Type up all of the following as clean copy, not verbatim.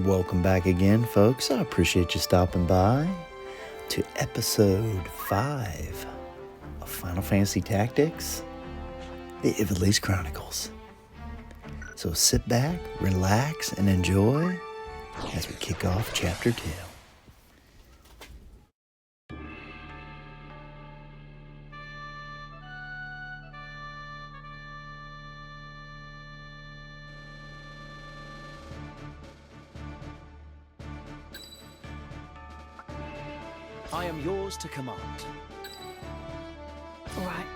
Welcome back again, folks. I appreciate you stopping by to episode 5 of Final Fantasy Tactics, The Ivalice Chronicles. So sit back, relax, and enjoy as we kick off Chapter 2. I am yours to command. All right.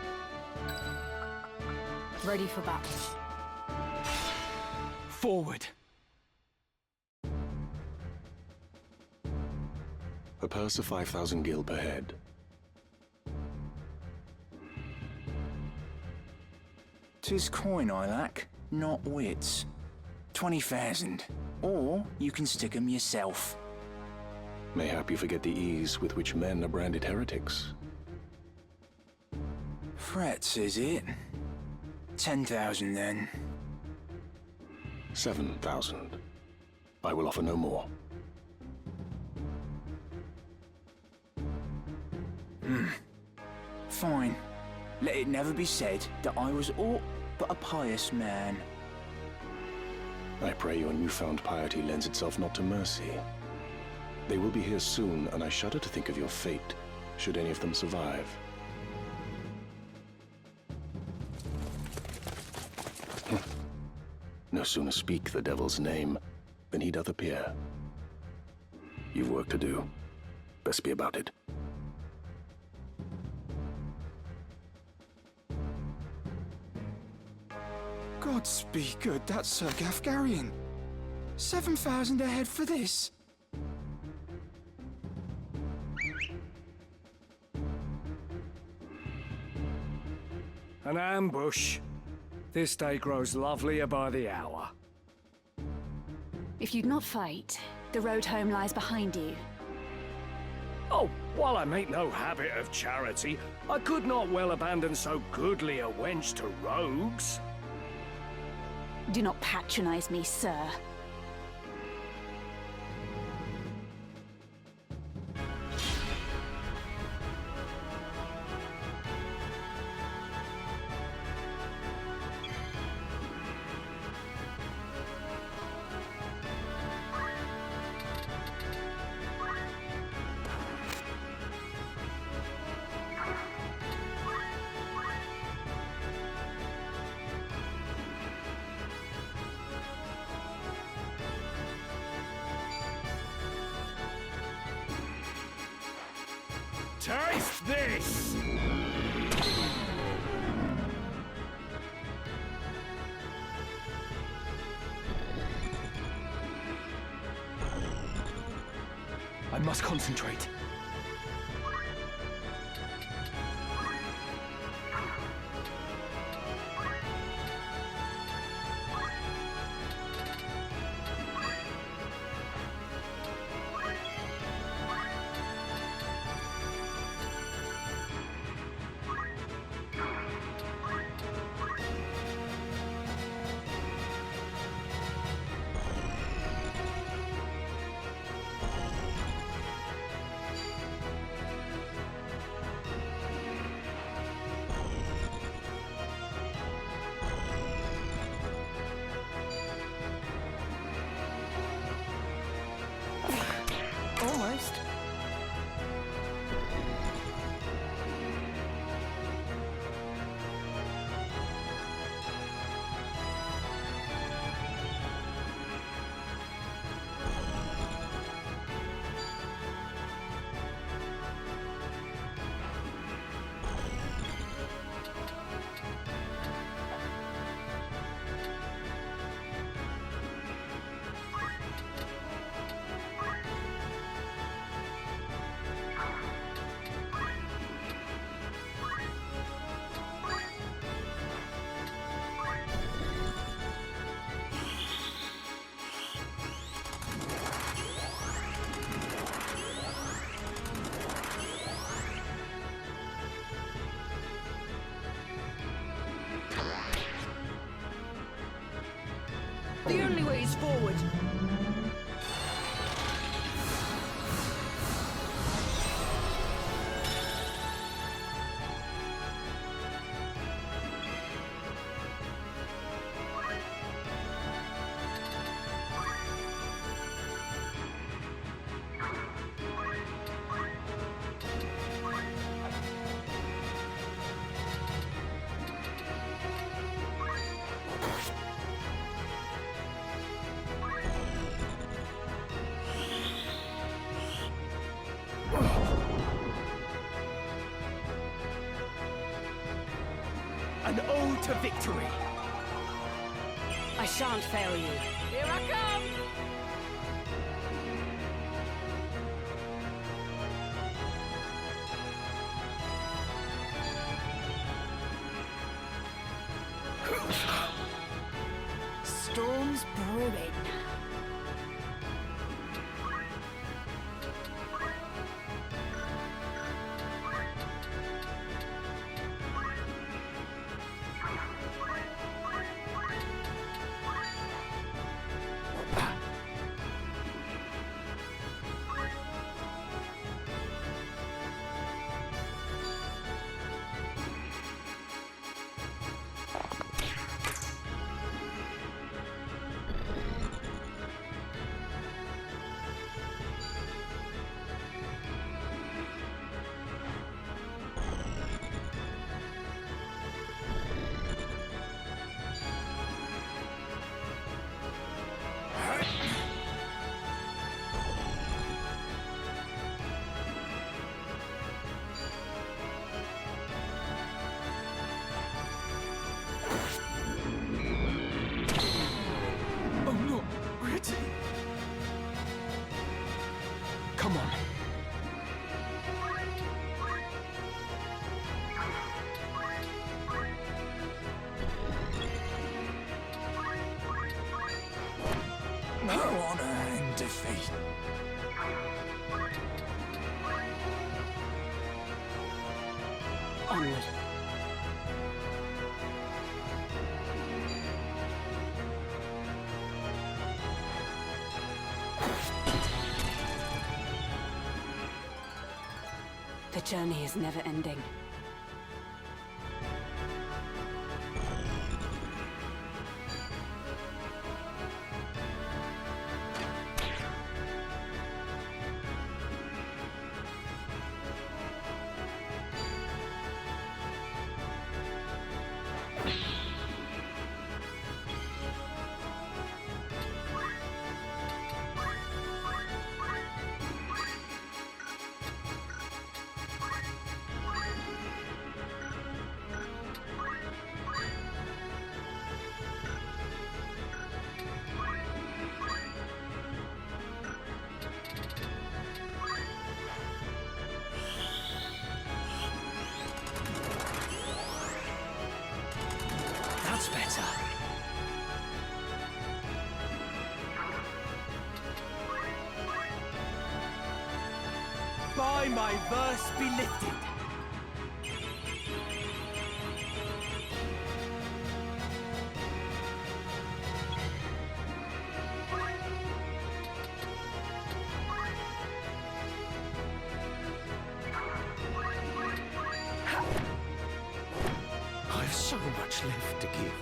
Ready for battle. Forward. A purse of 5,000 gil per head. "'Tis coin I lack, not wits. 20,000. Or you can stick 'em yourself. Mayhap you forget the ease with which men are branded heretics. Frets, is it? 10,000 then. 7,000. I will offer no more. Fine. Let it never be said that I was aught but a pious man. I pray your newfound piety lends itself not to mercy. They will be here soon, and I shudder to think of your fate, should any of them survive. No sooner speak the devil's name, than he doth appear. You've work to do. Best be about it. Gods be good, that's Sir Gafgarian. 7,000 a head for this. An ambush. This day grows lovelier by the hour. If you'd not fight, the road home lies behind you. Oh, while I make no habit of charity, I could not well abandon so goodly a wench to rogues. Do not patronize me, sir. Taste this! I must concentrate. Almost. The only way is forward. An ode to victory. I shan't fail you. Here I come! Storm's brewing. Come on. No honor in defeat. Onward. The journey is never ending. That's better. By my verse be lifted. I've so much left to give.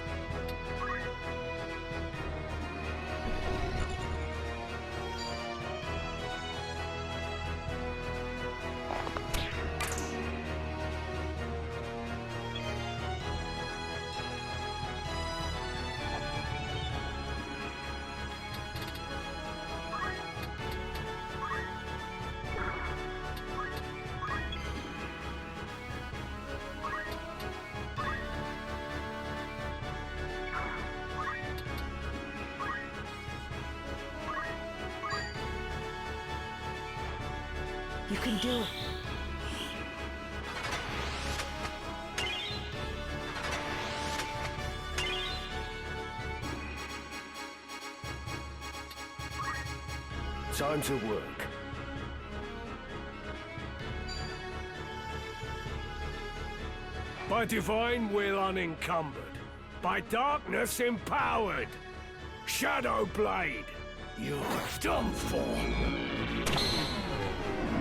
You can do it. Time to work. By divine will unencumbered, by darkness empowered. Shadow Blade, you're done for.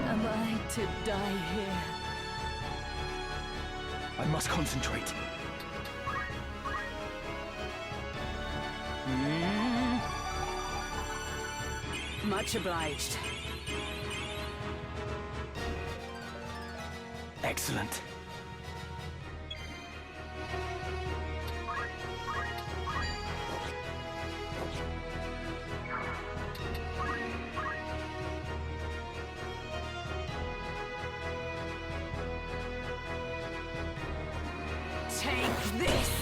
Am I to die here? I must concentrate. Much obliged. Excellent. Take this!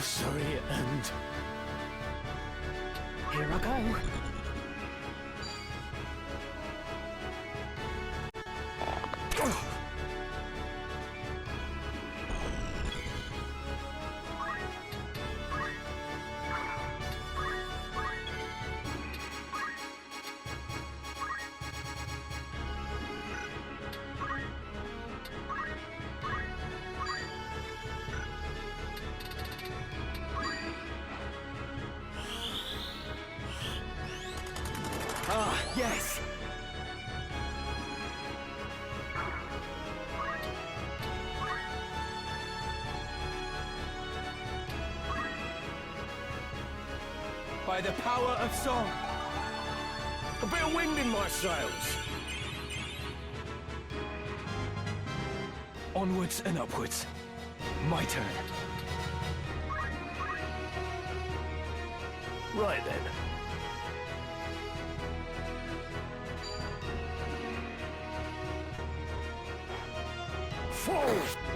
Sorry, and Here I go. ah, yes. By the power of song. A bit of wind in my sails. Onwards and upwards. My turn. Right then. Fall!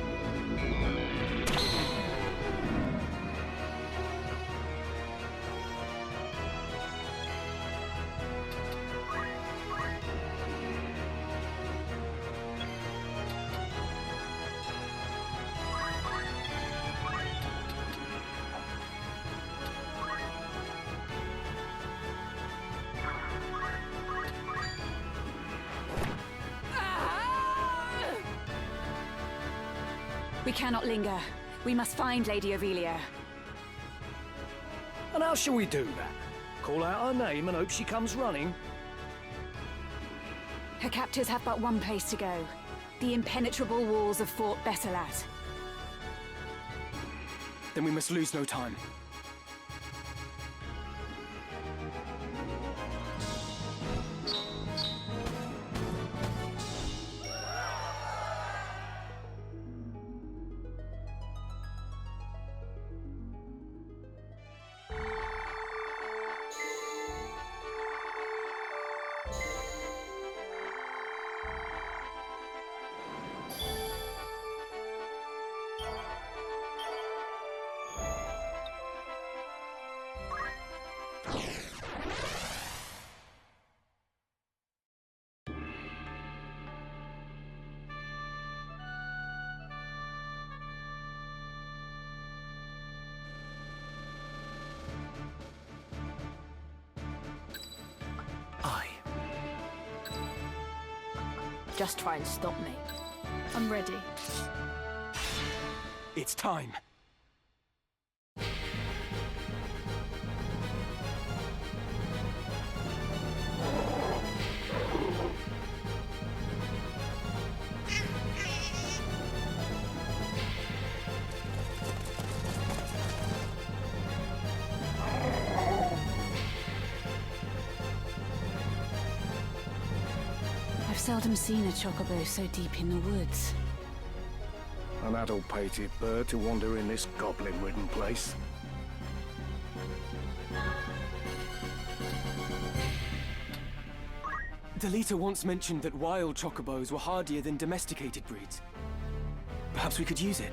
We cannot linger. We must find Lady Aurelia. And how shall we do that? Call out her name and hope she comes running? Her captors have but one place to go. The impenetrable walls of Fort Besselat. Then we must lose no time. Just try and stop me. I'm ready. It's time. I've seldom seen a chocobo so deep in the woods. An adult-pated bird to wander in this goblin-ridden place. Delita once mentioned that wild chocobos were hardier than domesticated breeds. Perhaps we could use it.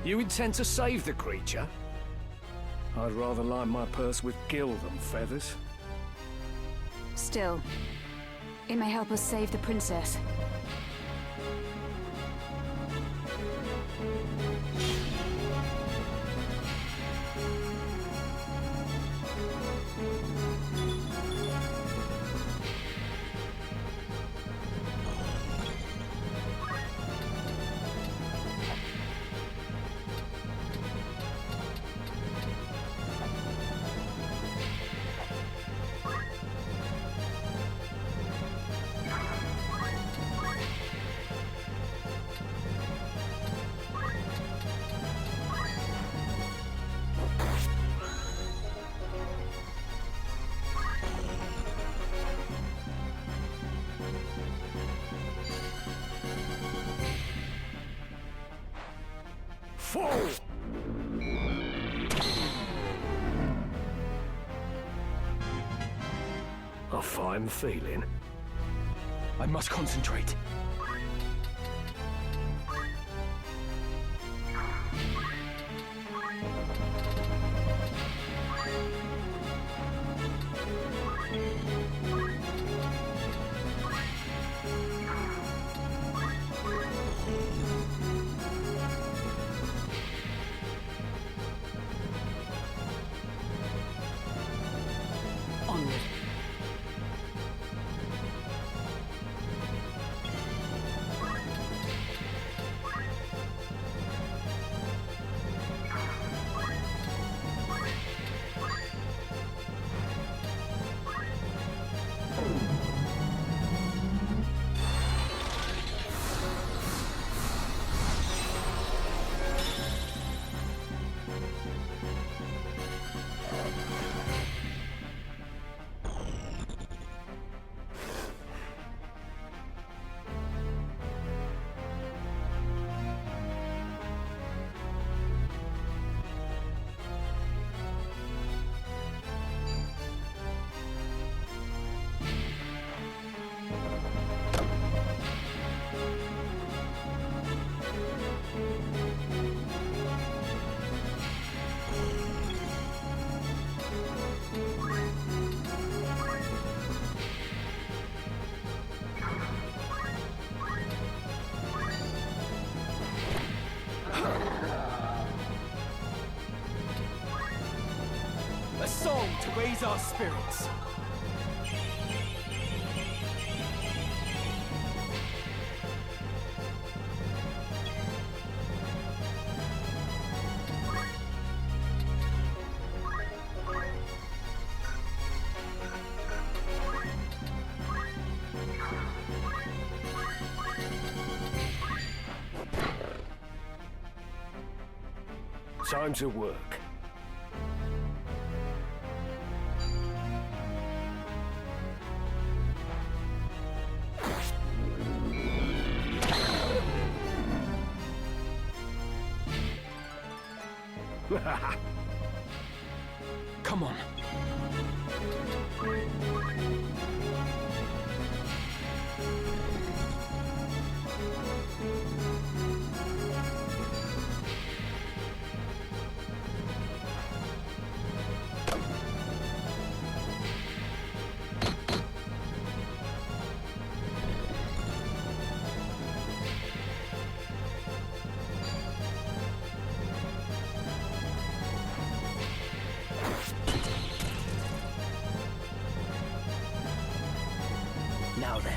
You intend to save the creature? I'd rather line my purse with gil than feathers. Still, it may help us save the princess. Fall! A fine feeling. I must concentrate. Onward. A song to raise our spirits. Time to work. Come on. Now then.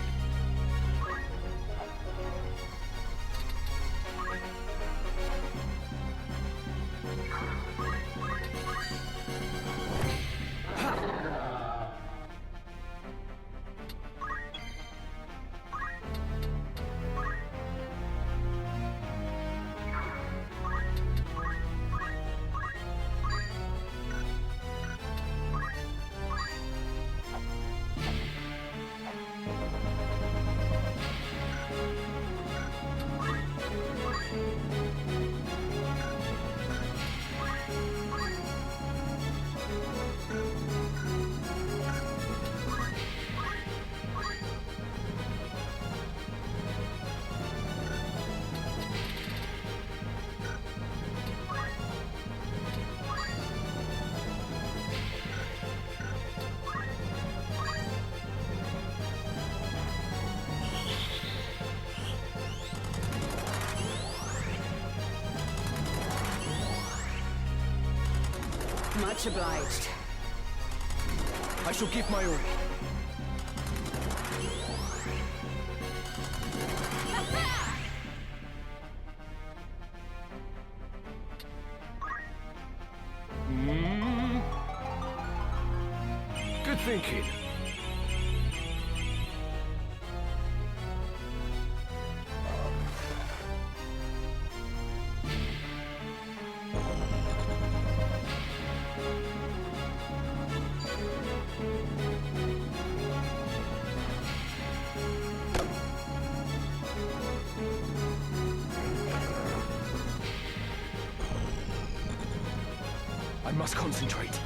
Much obliged. I shall give my all. Good thinking. I must concentrate.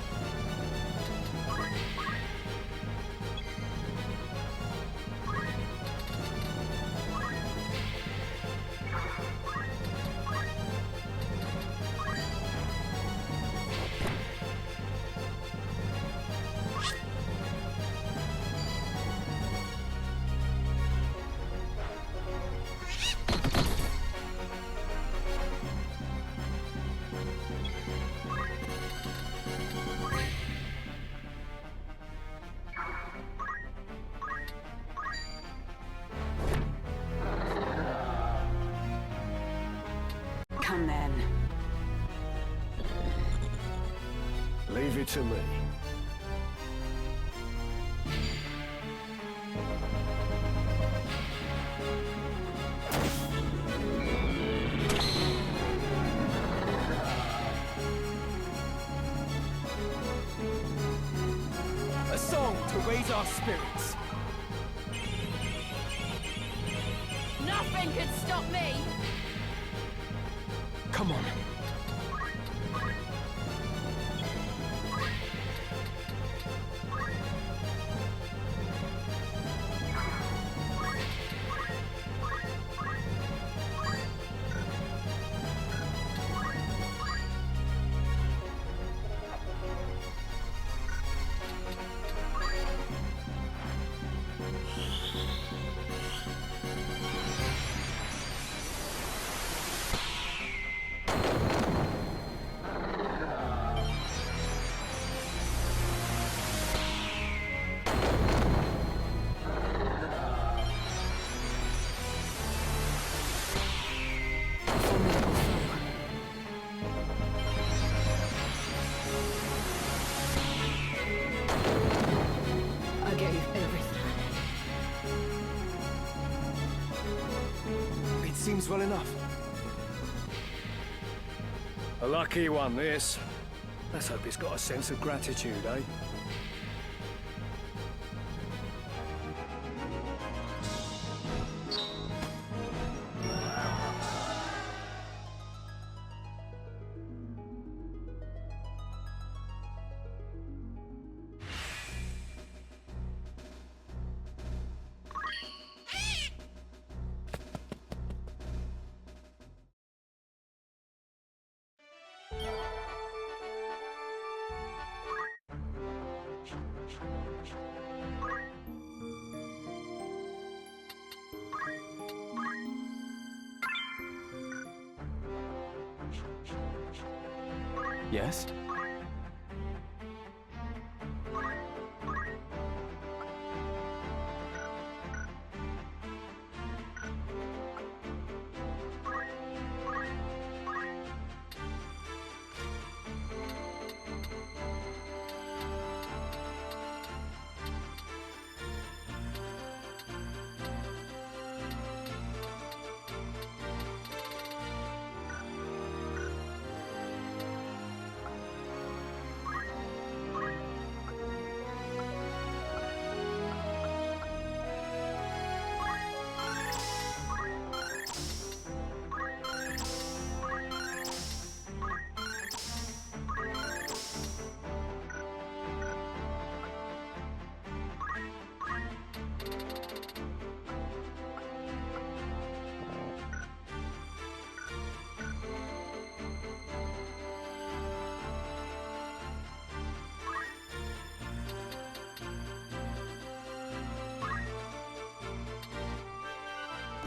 Come then. Leave it to me. A song to raise our spirits. Nothing could stop me! Come on. I gave everything. It seems well enough. A lucky one, this. Let's hope it's got a sense of gratitude, eh? Yes?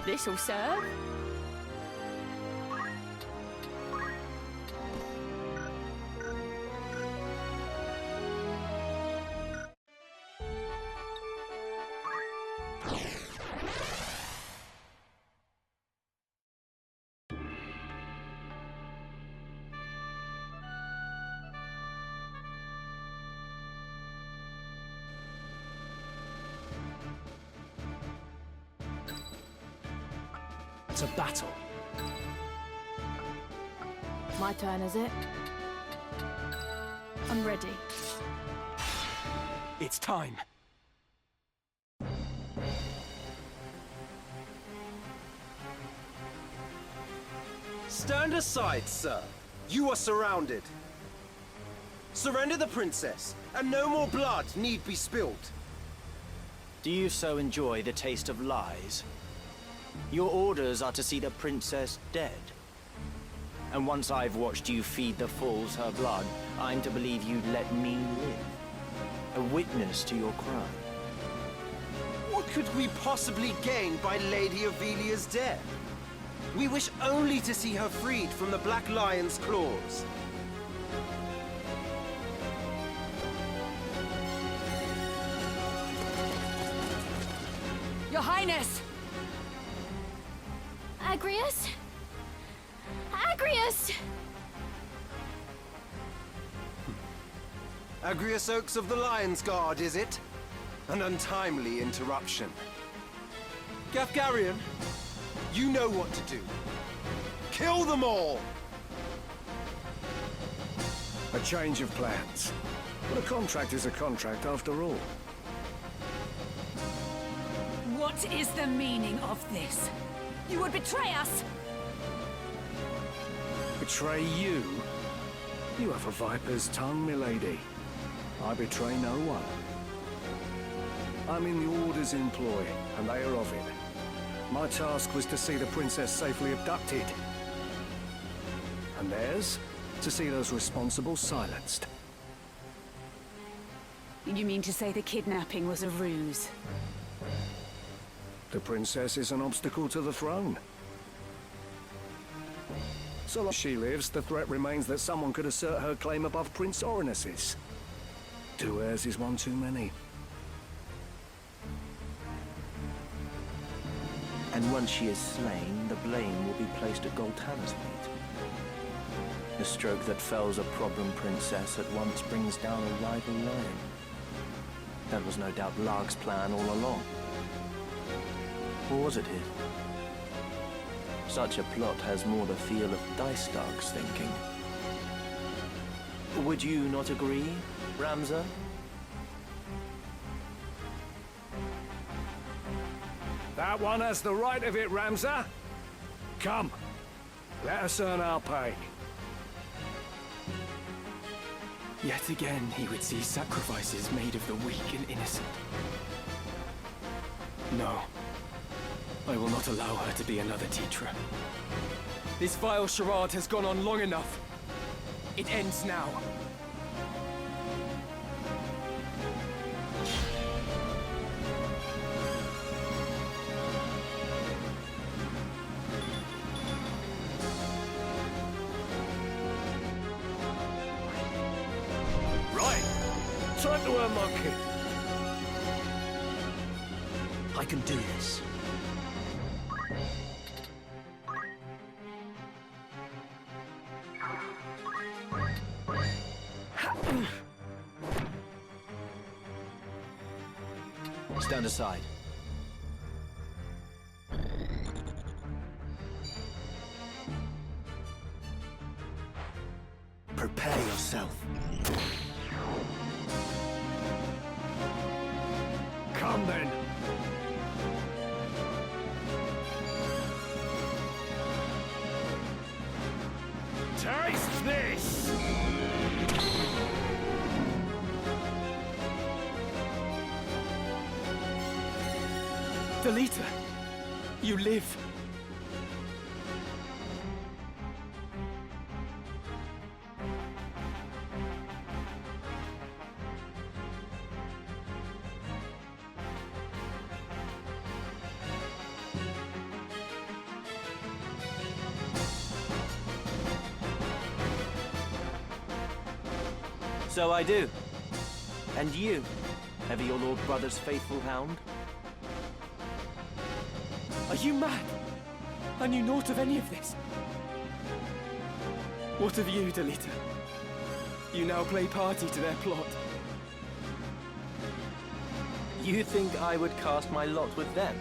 This'll serve. It's a battle. My turn, is it? I'm ready. It's time. Stand aside, sir. You are surrounded. Surrender the princess, and no more blood need be spilled. Do you so enjoy the taste of lies? Your orders are to see the princess dead. And once I've watched you feed the fools her blood, I'm to believe you'd let me live. A witness to your crime. What could we possibly gain by Lady Avelia's death? We wish only to see her freed from the Black Lion's claws. Your Highness! Agrius? Agrius! Agrius Oaks of the Lion's Guard, is it? An untimely interruption. Gafgarion, you know what to do. Kill them all! A change of plans. But a contract is a contract after all. What is the meaning of this? You would betray us! Betray you? You have a viper's tongue, milady. I betray no one. I'm in the Order's employ, and they are of it. My task was to see the princess safely abducted. And theirs? To see those responsible silenced. You mean to say the kidnapping was a ruse? The princess is an obstacle to the throne. So long as she lives, the threat remains that someone could assert her claim above Prince Orinus's. Two heirs is one too many. And once she is slain, the blame will be placed at Goltana's feet. The stroke that fells a problem princess at once brings down a rival lion. That was no doubt Larg's plan all along. Or was it his? Such a plot has more the feel of Dice Dark's thinking. Would you not agree, Ramza? That one has the right of it, Ramza. Come, let us earn our pay. Yet again, he would see sacrifices made of the weak and innocent. No. I will not allow her to be another Tetra. This vile charade has gone on long enough. It ends now. Right, time to earn my keep. I can do this. Stand aside. Prepare yourself. Come then. Taste this! Delita, you live. So I do. And you, ever your lord brother's faithful hound? Are you mad? I knew naught of any of this. What of you, Delita? You now play party to their plot. You think I would cast my lot with them?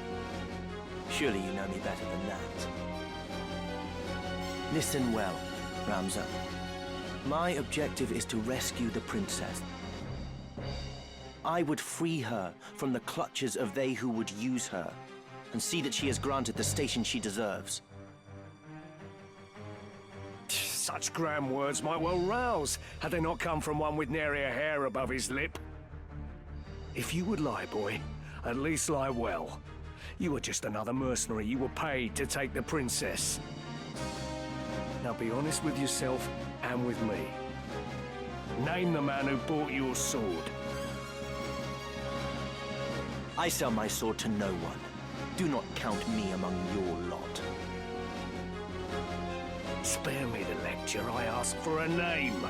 Surely you know me better than that. Listen well, Ramza. My objective is to rescue the princess. I would free her from the clutches of they who would use her, and see that she is granted the station she deserves. Such grand words might well rouse, had they not come from one with nary a hair above his lip. If you would lie, boy, at least lie well. You were just another mercenary. You were paid to take the princess. Now be honest with yourself and with me. Name the man who bought your sword. I sell my sword to no one. Do not count me among your lot. Spare me the lecture. I ask for a name.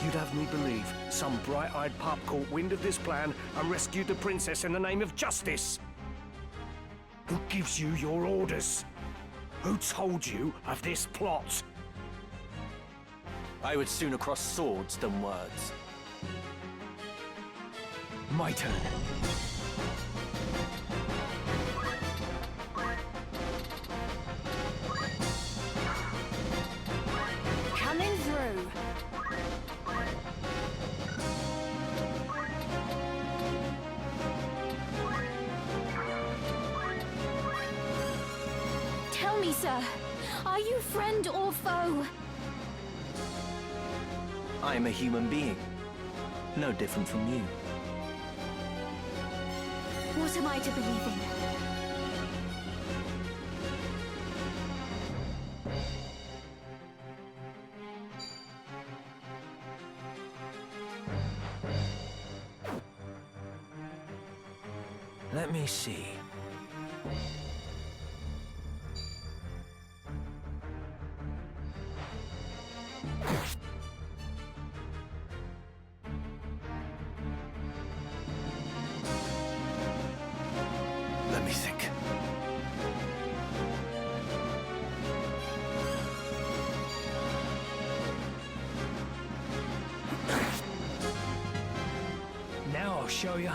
You'd have me believe some bright-eyed pup caught wind of this plan and rescued the princess in the name of justice. Who gives you your orders? Who told you of this plot? I would sooner cross swords than words. My turn. Coming through. Tell me, sir, are you friend or foe? I am a human being. No different from you. What am I to believe in? Let me see. Let me think. Now I'll show you.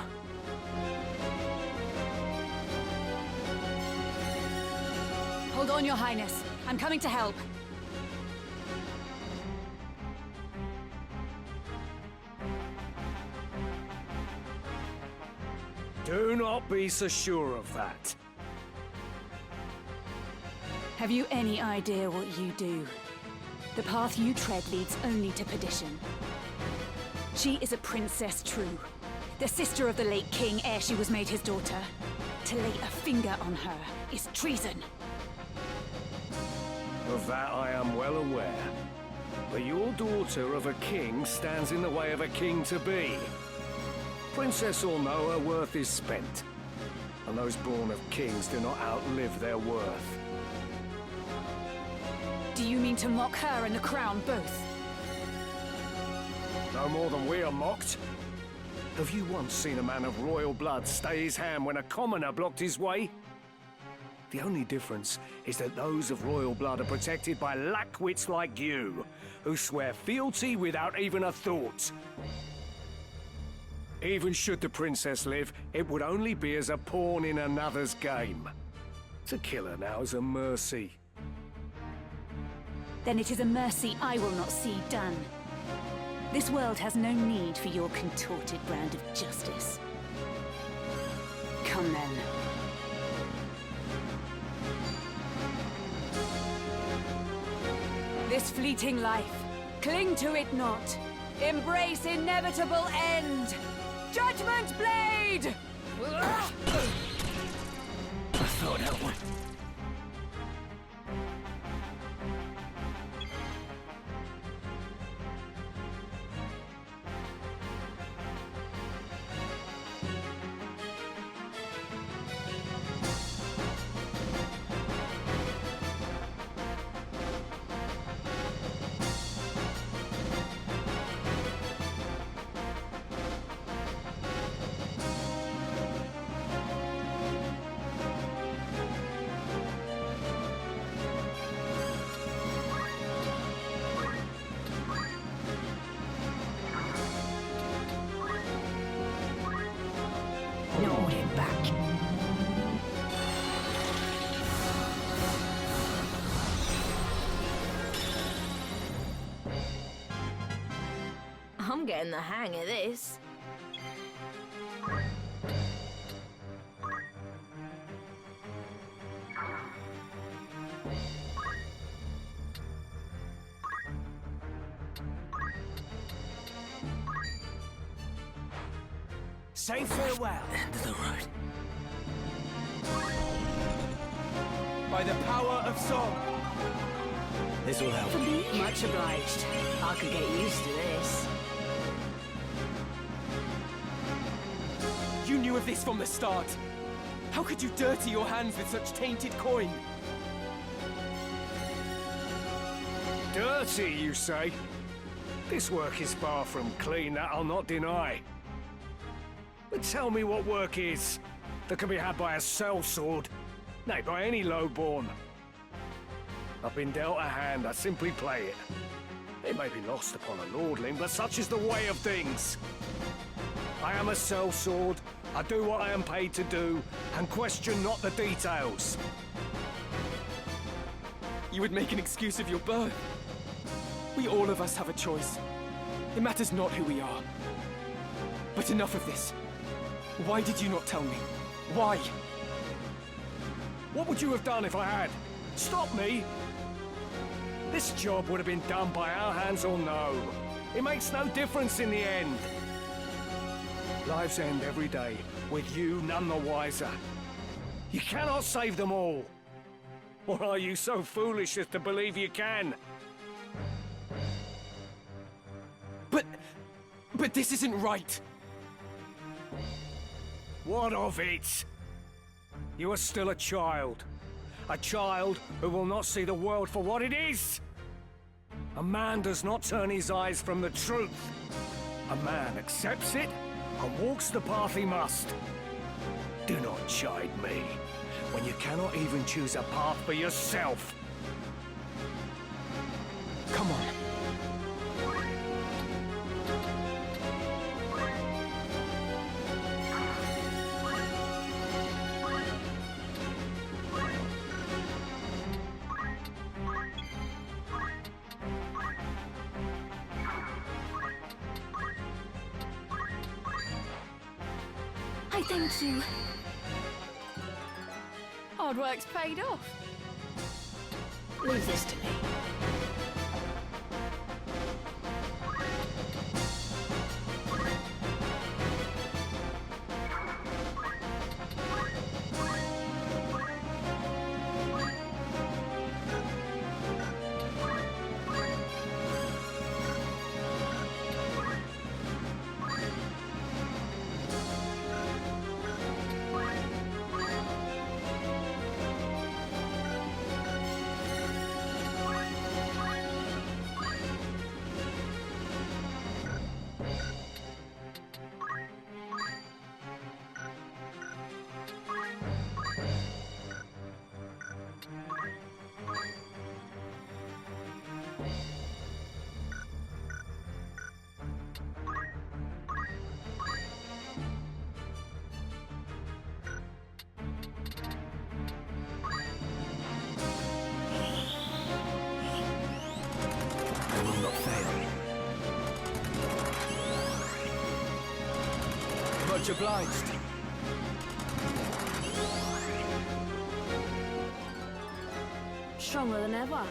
Hold on, Your Highness. I'm coming to help. Do not be so sure of that. Have you any idea what you do? The path you tread leads only to perdition. She is a princess true, the sister of the late king ere she was made his daughter. To lay a finger on her is treason. Of that I am well aware. But your daughter of a king stands in the way of a king-to-be. Princess or no, her worth is spent. And those born of kings do not outlive their worth. Do you mean to mock her and the crown both? No more than we are mocked. Have you once seen a man of royal blood stay his hand when a commoner blocked his way? The only difference is that those of royal blood are protected by lackwits like you, who swear fealty without even a thought. Even should the princess live, it would only be as a pawn in another's game. To kill her now is a mercy. Then it is a mercy I will not see done. This world has no need for your contorted brand of justice. Come then. This fleeting life, cling to it not. Embrace inevitable end. Judgment Blade! I thought that one. Hold it back. I'm getting the hang of this. Say farewell. End of the road. By the power of song. This will help. Much obliged. I could get used to this. You knew of this from the start. How could you dirty your hands with such tainted coin? Dirty, you say? This work is far from clean, that I'll not deny. But tell me what work is that can be had by a sellsword, nay, by any lowborn. I've been dealt a hand, I simply play it. It may be lost upon a lordling, but such is the way of things. I am a sellsword, I do what I am paid to do, and question not the details. You would make an excuse of your birth. We all of us have a choice. It matters not who we are. But enough of this. Why did you not tell me? Why? What would you have done if I had? Stop me? This job would have been done by our hands or no. It makes no difference in the end. Lives end every day, with you none the wiser. You cannot save them all. Or are you so foolish as to believe you can? But this isn't right. What of it? You are still a child. A child who will not see the world for what it is. A man does not turn his eyes from the truth. A man accepts it and walks the path he must. Do not chide me when you cannot even choose a path for yourself. Come on. I thank you. Hard work's paid off. Leave this to me. Much obliged. Stronger than ever.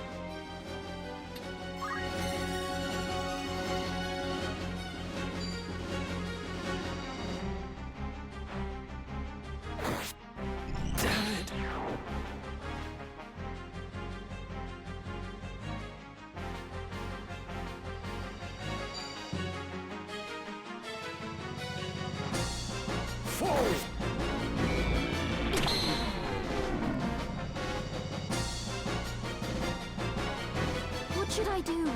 What should I do?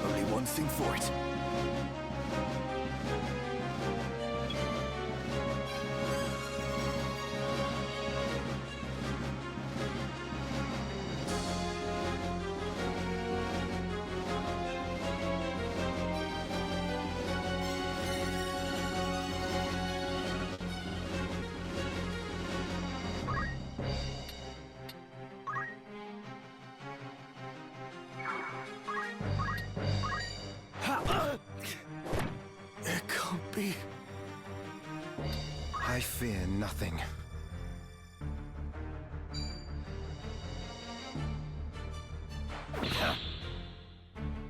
Only one thing for it. It can't be. I fear nothing.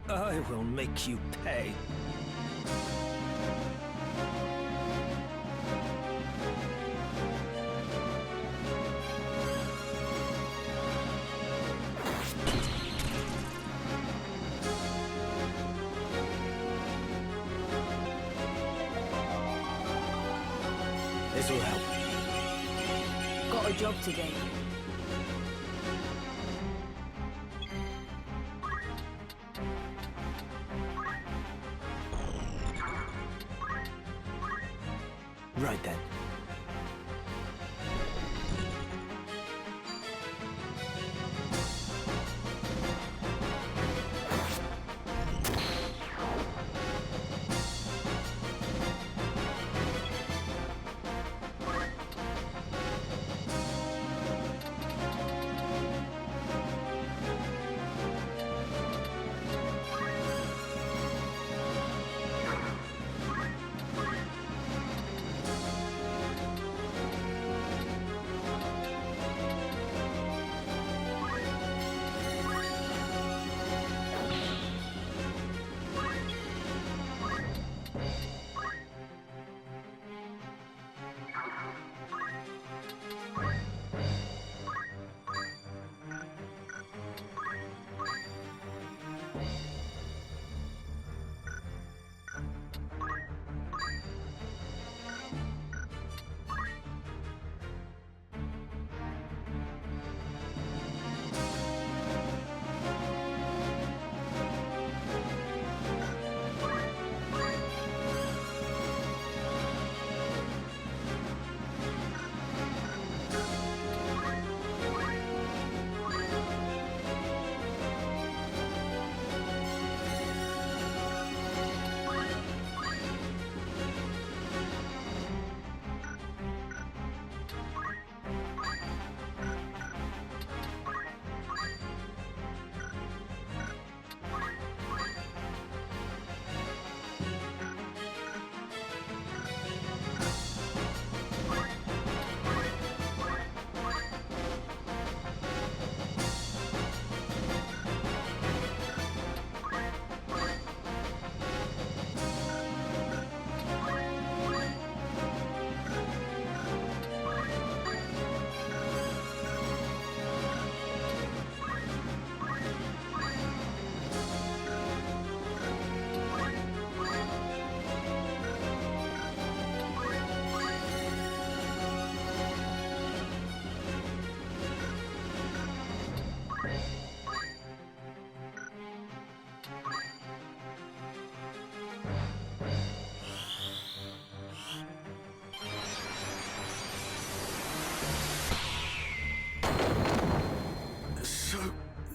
I will make you pay. This'll help. Got a job to do. Right then.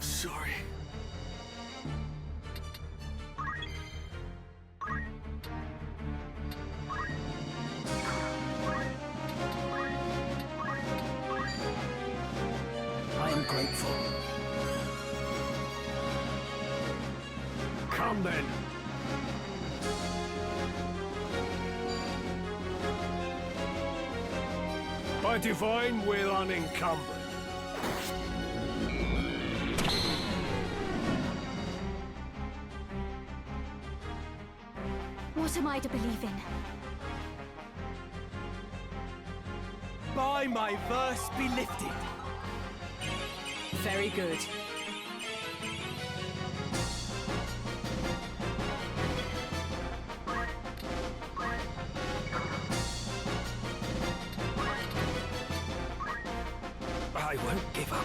Sorry. I am grateful. Come then. By divine will unencumbered. What am I to believe in? By my verse be lifted. Very good. I won't give up.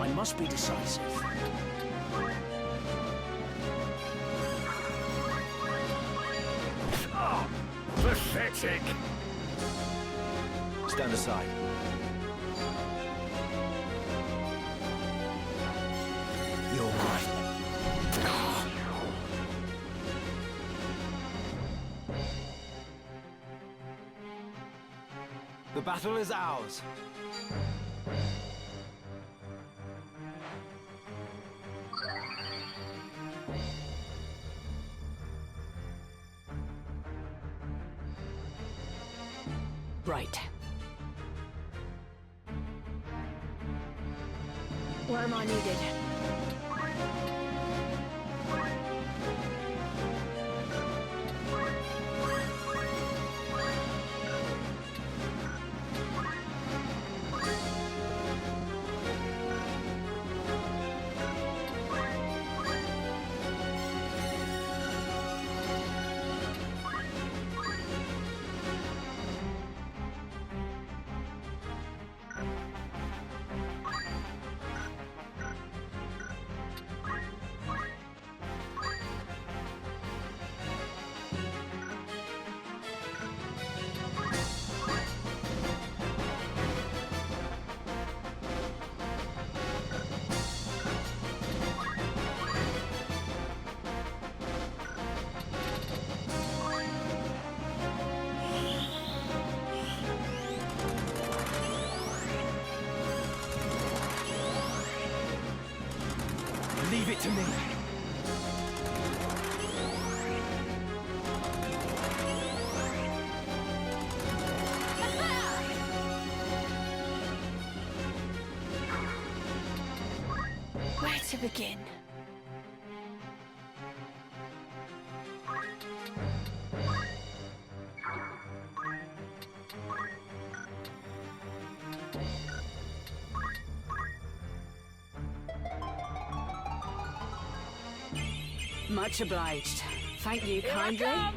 I must be decisive. Oh, pathetic! Stand aside. You're mine. The battle is ours. Right. Where am I needed? Leave it to me. Where to begin? Much obliged. Thank you kindly. I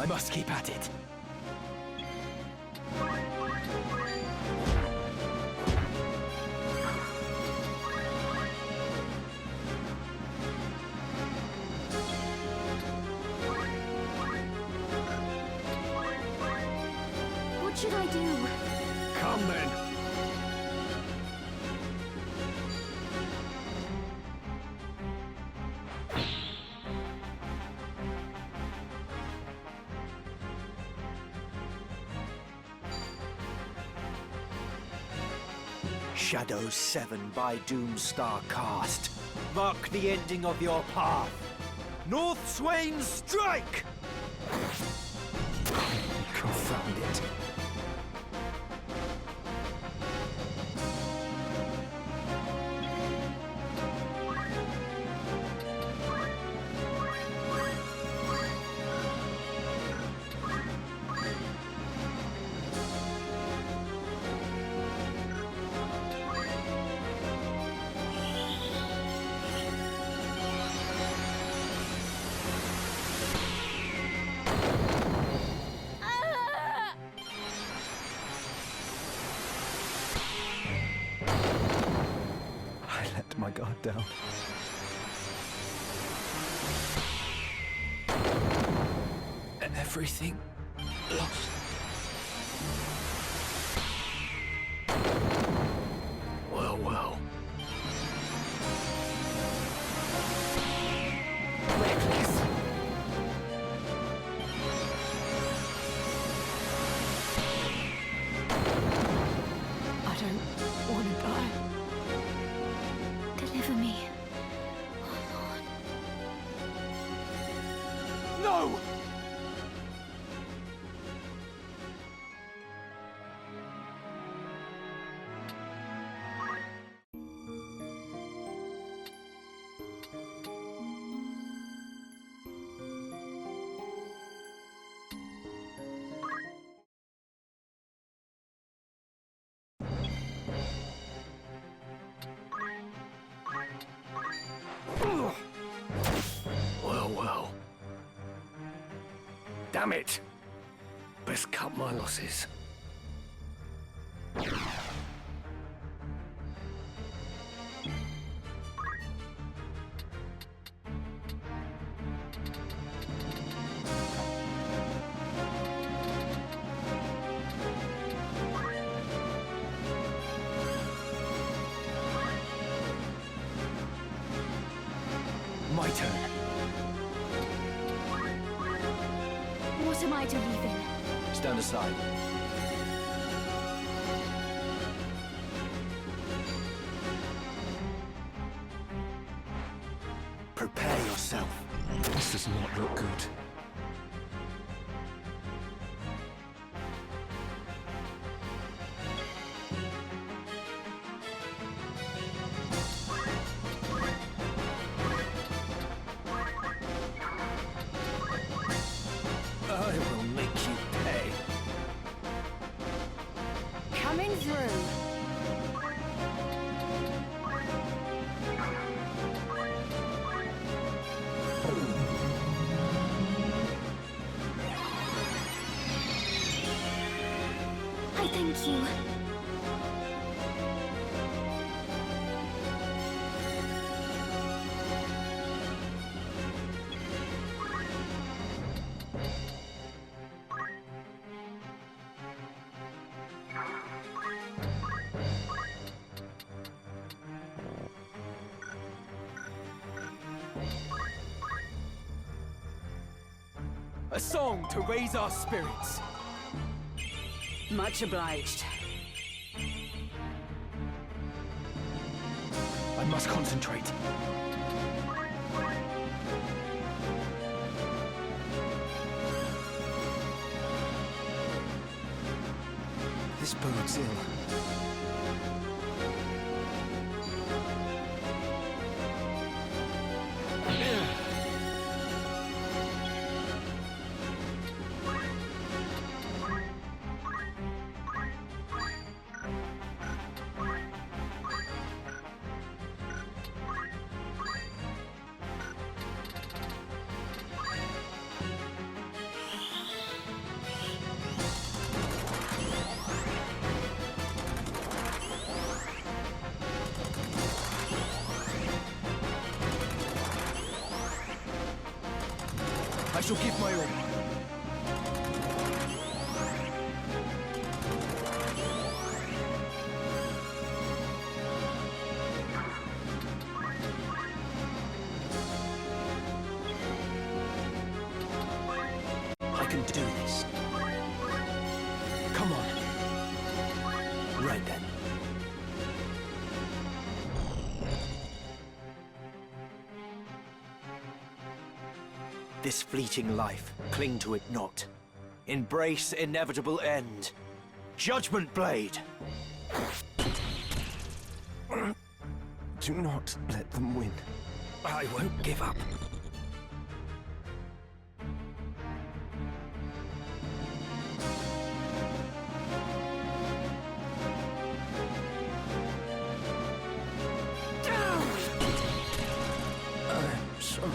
must keep at it. What should I do? Come then. Shadow 7 by Doomstar cast. Mark the ending of your path. North Swain strike! Confound it. My guard down. Everything lost. Well, well. Reckless. I don't want to die. Deliver me. Oh, Lord. No! Well, well. Damn it! Best cut my losses. My turn. What am I to leave in? Stand aside. Prepare yourself. This does not look good. I will make you pay. Coming through. I thank you. A song to raise our spirits. Much obliged. must concentrate. This bodes ill. I shall give my all. I can do this. Come on. Right then. This fleeting life, cling to it not. Embrace inevitable end. Judgment Blade! Do not let them win. I won't give up. I'm sorry.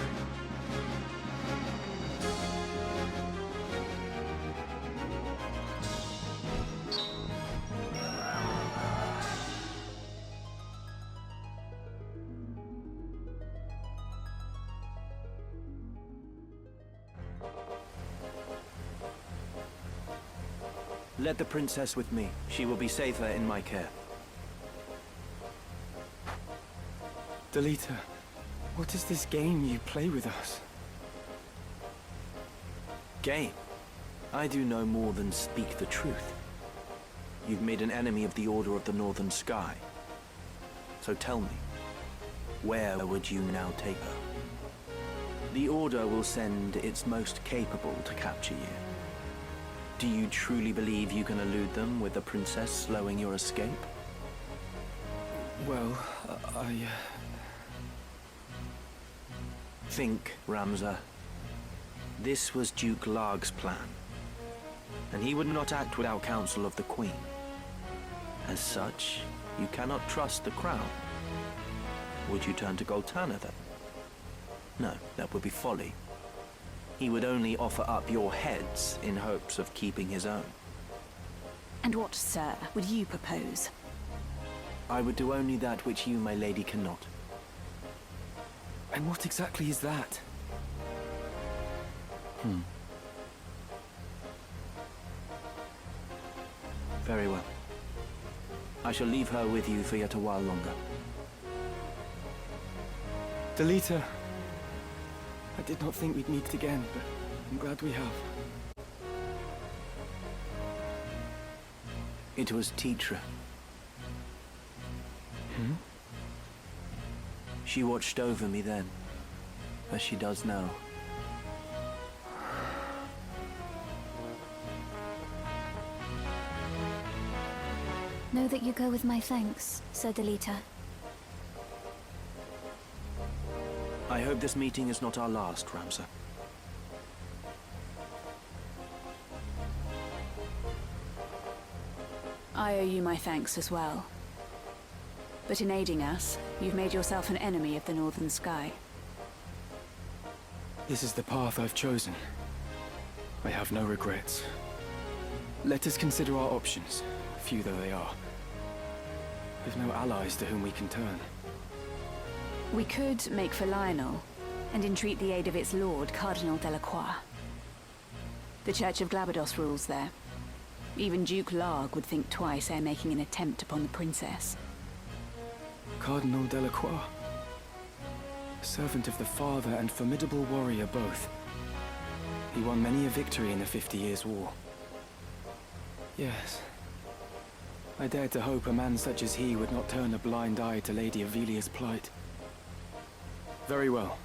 Let the princess with me. She will be safer in my care. Delita, what is this game you play with us? Game? I do no more than speak the truth. You've made an enemy of the Order of the Northern Sky. So tell me, where would you now take her? The Order will send its most capable to capture you. Do you truly believe you can elude them with the princess slowing your escape? Well, Think, Ramza. This was Duke Larg's plan, and he would not act without counsel of the Queen. As such, you cannot trust the crown. Would you turn to Goltana then? No, that would be folly. He would only offer up your heads in hopes of keeping his own. And what, sir, would you propose? I would do only that which you, my lady, cannot. and what exactly is that? Very well. I shall leave her with you for yet a while longer. Delita, I did not think we'd meet again, but I'm glad we have. It was Teacher. She watched over me then, as she does now. Know that you go with my thanks, Sir Delita. I hope this meeting is not our last, Ramza. I owe you my thanks as well. But in aiding us, you've made yourself an enemy of the Northern Sky. This is the path I've chosen. I have no regrets. Let us consider our options, few though they are. We've no allies to whom we can turn. We could make for Lionel and entreat the aid of its lord, Cardinal Delacroix. The Church of Glabados rules there. Even Duke Larg would think twice ere making an attempt upon the princess. Cardinal Delacroix. Servant of the Father and formidable warrior both. He won many a victory in the 50 Years' War. Yes. I dared to hope a man such as he would not turn a blind eye to Lady Avelia's plight. Very well.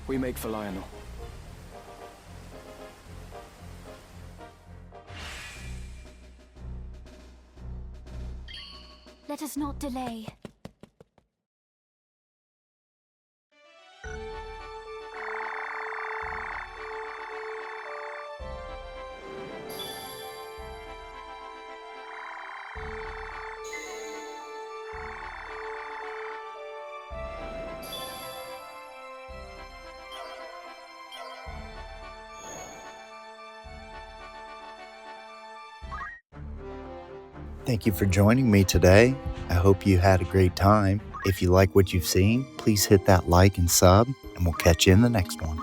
We make for Lionel. Let us not delay. Thank you for joining me today. I hope you had a great time. If you like what you've seen, please hit that like and sub, and we'll catch you in the next one.